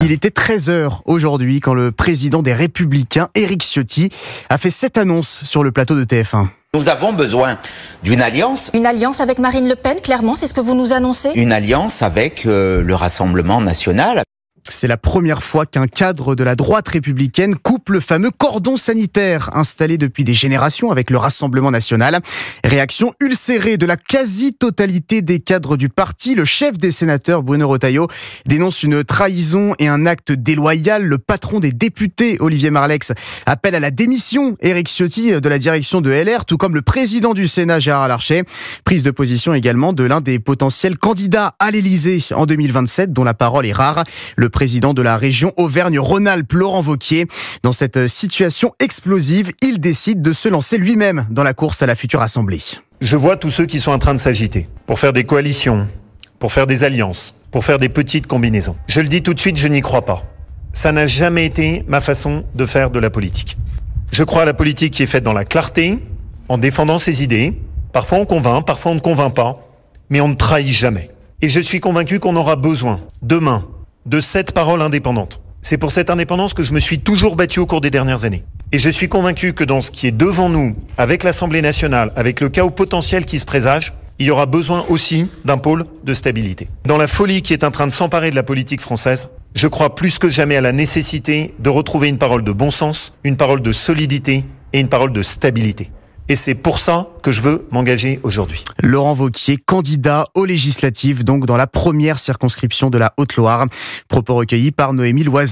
Il était 13h aujourd'hui quand le président des Républicains, Éric Ciotti, a fait cette annonce sur le plateau de TF1. Nous avons besoin d'une alliance. Une alliance avec Marine Le Pen, clairement, c'est ce que vous nous annoncez ? Une alliance avec le Rassemblement national. C'est la première fois qu'un cadre de la droite républicaine coupe le fameux cordon sanitaire installé depuis des générations avec le Rassemblement national. Réaction ulcérée de la quasi-totalité des cadres du parti. Le chef des sénateurs, Bruno Retailleau, dénonce une trahison et un acte déloyal. Le patron des députés, Olivier Marleix, appelle à la démission Éric Ciotti de la direction de LR, tout comme le président du Sénat, Gérard Larcher. Prise de position également de l'un des potentiels candidats à l'Élysée en 2027, dont la parole est rare. Le président de la région Auvergne-Rhône-Alpes, Laurent Wauquiez. Dans cette situation explosive, il décide de se lancer lui-même dans la course à la future Assemblée. Je vois tous ceux qui sont en train de s'agiter pour faire des coalitions, pour faire des alliances, pour faire des petites combinaisons. Je le dis tout de suite, je n'y crois pas. Ça n'a jamais été ma façon de faire de la politique. Je crois à la politique qui est faite dans la clarté, en défendant ses idées. Parfois on convainc, parfois on ne convainc pas, mais on ne trahit jamais. Et je suis convaincu qu'on aura besoin, demain, de cette parole indépendante. C'est pour cette indépendance que je me suis toujours battu au cours des dernières années. Et je suis convaincu que dans ce qui est devant nous, avec l'Assemblée nationale, avec le chaos potentiel qui se présage, il y aura besoin aussi d'un pôle de stabilité. Dans la folie qui est en train de s'emparer de la politique française, je crois plus que jamais à la nécessité de retrouver une parole de bon sens, une parole de solidité et une parole de stabilité. Et c'est pour ça que je veux m'engager aujourd'hui. Laurent Wauquiez, candidat aux législatives, donc dans la première circonscription de la Haute-Loire. Propos recueillis par Noémie Loisy.